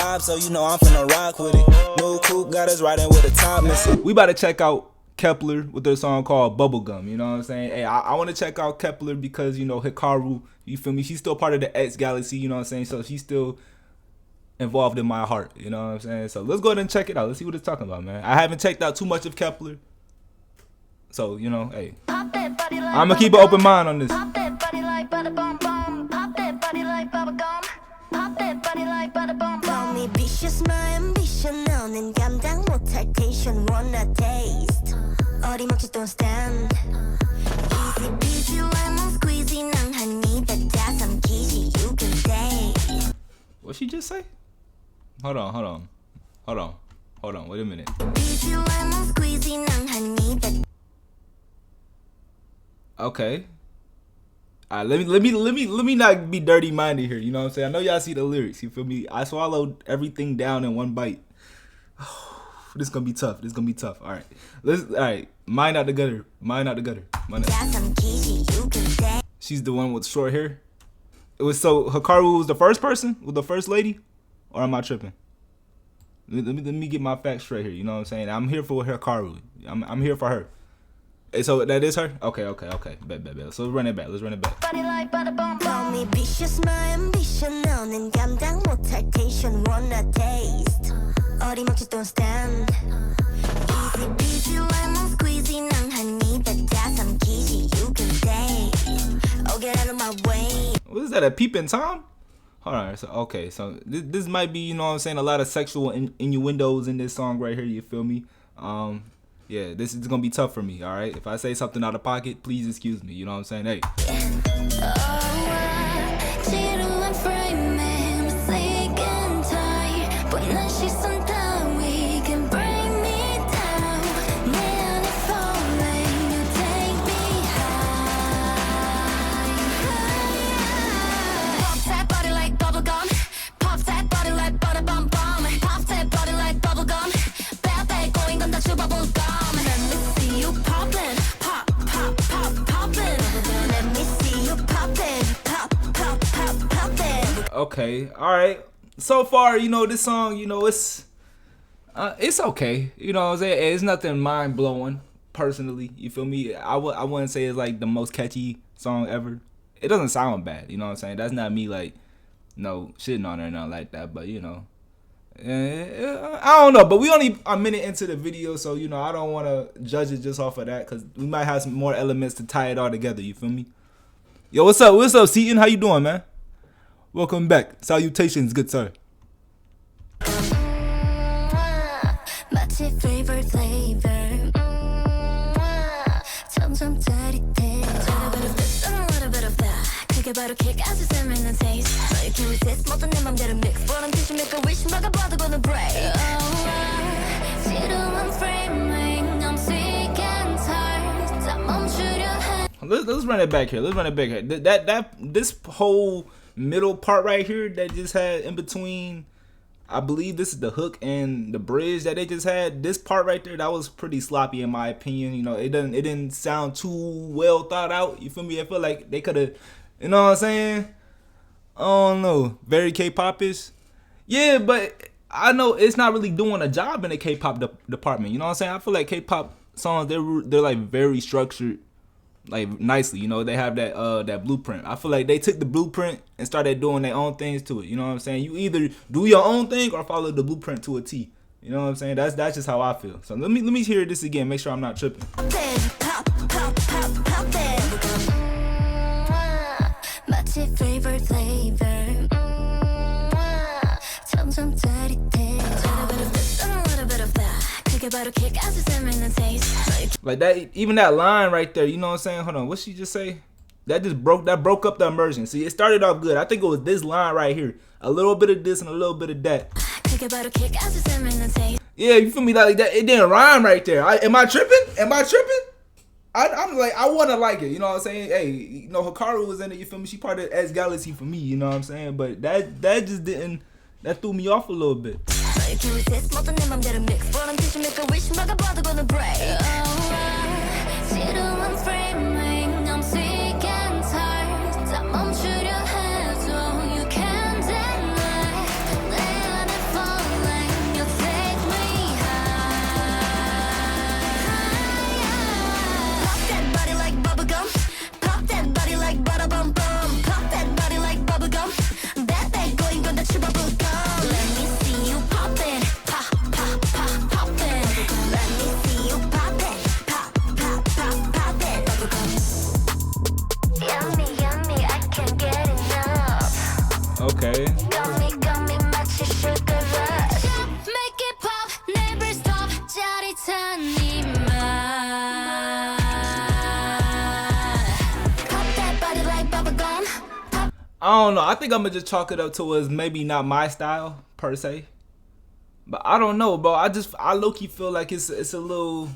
vibe, so you know I'm finna rock with it. New coupe got us riding with the top missing. We about to check out Kep1er with their song called Bubblegum, you know what I'm saying? Hey, I want to check out Kep1er because, you know, Hikaru, you feel me? She's still part of the X Galaxy, you know what I'm saying? So she's still involved in my heart, you know what I'm saying? So let's go ahead and check it out. Let's see what it's talking about, man. I haven't checked out too much of Kep1er. So, you know, hey, I'm going to keep an open mind on this. Call me vicious, my ambition. 너는 감당 못할 tension, wanna taste. 어림없이 don't stand. Easy peasy, lemon squeezy. 난 한 입에 다 삼키지, you can stay. What she just say? Hold on, wait a minute. Easy lemon squeezy. 난 한 입에. Okay. All right, let me not be dirty minded here. You know what I'm saying? I know y'all see the lyrics. You feel me? I swallowed everything down in one bite. This is gonna be tough. All right, all right. Mine out the gutter. She's the one with short hair. It was so Hikaru was the first person, was the first lady, or am I tripping? Let me get my facts straight here. You know what I'm saying? I'm here for Hikaru. I'm here for her. So that is her? Okay. Bet. So let's run it back. Call me vicious, my ambition. 너는 감당 못할 tension, wanna taste. 어림없이 don't stand. Easy peasy, lemon squeezy. 난 한 입에 다 삼키지, you can stay. Oh, get out of my way. What is that, a peeping Tom? Hold on. So this might be, you know what I'm saying, a lot of sexual innuendos in this song right here. You feel me? Yeah, this is gonna be tough for me, all right? If I say something out of pocket, please excuse me, you know what I'm saying? Hey. Okay, all right. So far, you know, this song, you know, it's okay. You know what I'm saying? It's nothing mind blowing, personally. You feel me? I wouldn't say it's like the most catchy song ever. It doesn't sound bad. You know what I'm saying? That's not me like, no, shitting on her or nothing like that. But you know, I don't know. But we only a minute into the video, so you know, I don't want to judge it just off of that because we might have some more elements to tie it all together. You feel me? Yo, what's up, Seaton? How you doing, man? Welcome back. Salutations, good sir. Let's run it back here. This whole middle part right here that just had in between, I believe this is the hook and the bridge that they just had. This part right there, that was pretty sloppy in my opinion. You know, it didn't sound too well thought out. You feel me? I feel like they could have, you know what I'm saying? I don't know, very K-pop-ish. Yeah, but I know it's not really doing a job in the K-pop department. You know what I'm saying? I feel like K-pop songs, they're like very structured, like nicely, you know, they have that blueprint. I feel like they took the blueprint and started doing their own things to it. You know what I'm saying? You either do your own thing or follow the blueprint to a T. You know what I'm saying? That's just how I feel. So let me hear this again. Make sure I'm not tripping. Like that, even that line right there, you know what I'm saying? Hold on, what she just say? That broke up the immersion. See, it started off good. I think it was this line right here. A little bit of this and a little bit of that. Yeah, you feel me? Like that, it didn't rhyme right there. Am I tripping? I'm like, I wanna like it, you know what I'm saying? Hey, you know, Hikaru was in it, you feel me? She part of X Galaxy for me, you know what I'm saying? But that just didn't, that threw me off a little bit. I don't know. I think I'm gonna just chalk it up to as maybe not my style per se. But I don't know, bro. I low key feel like it's a little,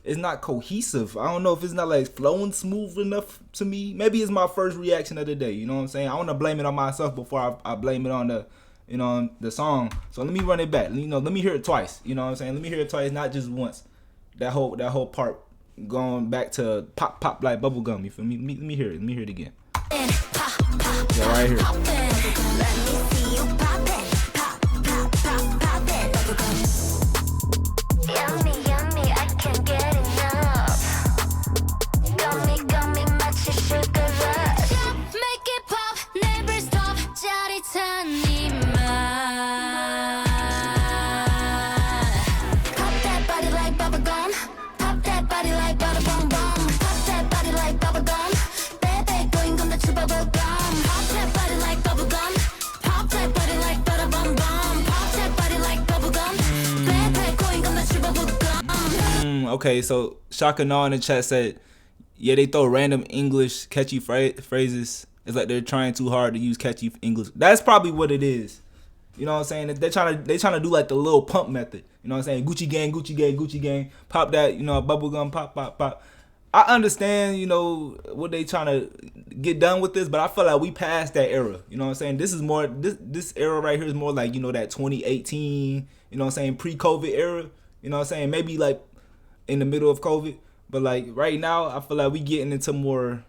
it's not cohesive. I don't know if it's not like flowing smooth enough to me. Maybe it's my first reaction of the day. You know what I'm saying? I want to blame it on myself before I blame it on the song. So let me run it back. Let me hear it twice. You know what I'm saying? Let me hear it twice, not just once. That whole part going back to pop pop like bubble gum. You feel me? Let me hear it. Let me hear it again. Yeah, right here. Okay, so Shaka No in the chat said, yeah, they throw random English catchy phrases. It's like they're trying too hard to use catchy English. That's probably what it is. You know what I'm saying? They trying to do like the little pump method. You know what I'm saying? Gucci gang, Gucci gang, Gucci gang. Pop that, bubblegum, pop, pop, pop. I understand, what they trying to get done with this, but I feel like we passed that era. You know what I'm saying? This is more, this era right here is more like, that 2018, pre-COVID era. You know what I'm saying? Maybe like in the middle of COVID, but like right now, I feel like we getting into more,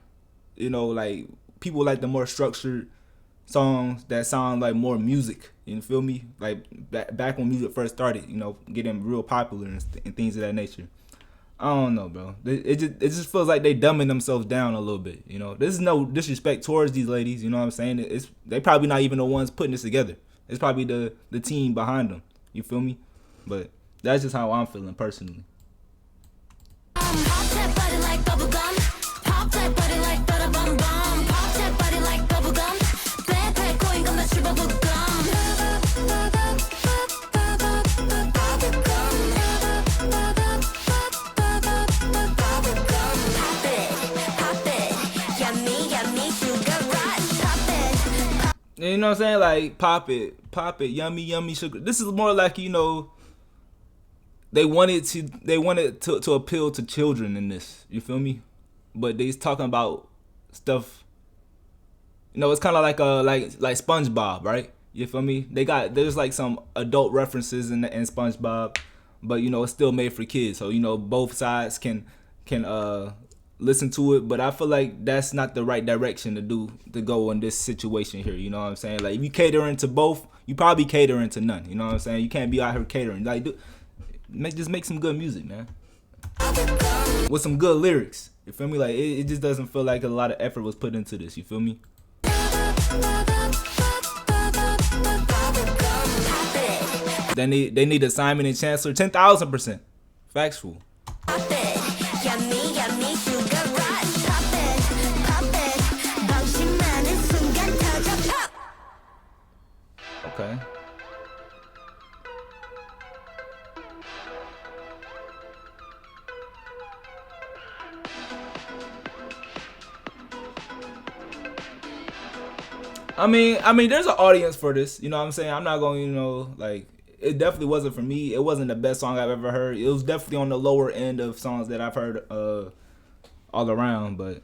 like people like the more structured songs that sound like more music. You feel me? Like back when music first started, getting real popular and things of that nature. I don't know, bro. It just feels like they dumbing themselves down a little bit. This is no disrespect towards these ladies. You know what I'm saying? They probably not even the ones putting this together. It's probably the team behind them. You feel me? But that's just how I'm feeling personally. Pop that body like bubblegum. Pop that body like butter bum bum. Pop that body like bubblegum. Bad going on the triple gum. You know what I'm saying? Like pop it, yummy, yummy sugar. This is more like they wanted to appeal to children in this. You feel me? But they's talking about stuff. It's kind of like like SpongeBob, right? You feel me? There's like some adult references in SpongeBob, but it's still made for kids. So both sides can listen to it, but I feel like that's not the right direction to go in this situation here. You know what I'm saying? Like if you catering to both, you probably catering to none. You know what I'm saying? You can't be out here catering. Like just make some good music, man, with some good lyrics. You feel me? Like it just doesn't feel like a lot of effort was put into this. You feel me? They need a Simon and Chancellor 10,000%. Factual. Okay. I mean, there's an audience for this. You know what I'm saying? I'm not going, like, it definitely wasn't for me. It wasn't the best song I've ever heard. It was definitely on the lower end of songs that I've heard all around. But,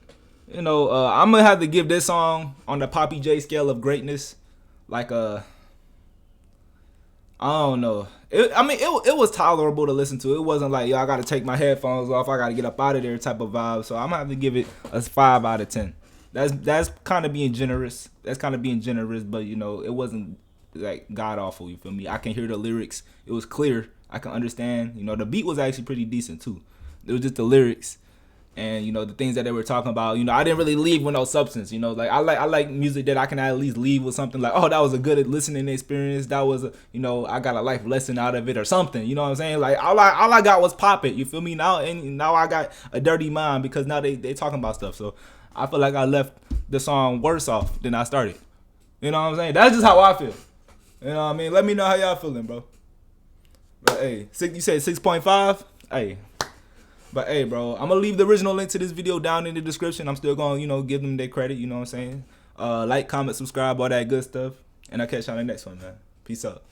I'm going to have to give this song on the Poppy J scale of greatness, like I don't know. It was tolerable to listen to. It wasn't like, I got to take my headphones off. I got to get up out of there type of vibe. So I'm going to have to give it a 5 out of 10. That's kind of being generous. But it wasn't like god awful. You feel me? I can hear the lyrics. It was clear. I can understand. The beat was actually pretty decent too. It was just the lyrics and the things that they were talking about. I didn't really leave with no substance. Like I like music that I can at least leave with something like, oh, that was a good listening experience. That was I got a life lesson out of it or something. You know what I'm saying? Like all I got was pop it. You feel me? Now I got a dirty mind because now they talking about stuff. So I feel like I left the song worse off than I started. You know what I'm saying? That's just how I feel. You know what I mean? Let me know how y'all feeling, bro. But hey, you said 6.5? Hey. But hey, bro, I'm going to leave the original link to this video down in the description. I'm still going to, give them their credit, you know what I'm saying? Like, comment, subscribe, all that good stuff. And I'll catch y'all in the next one, man. Peace out.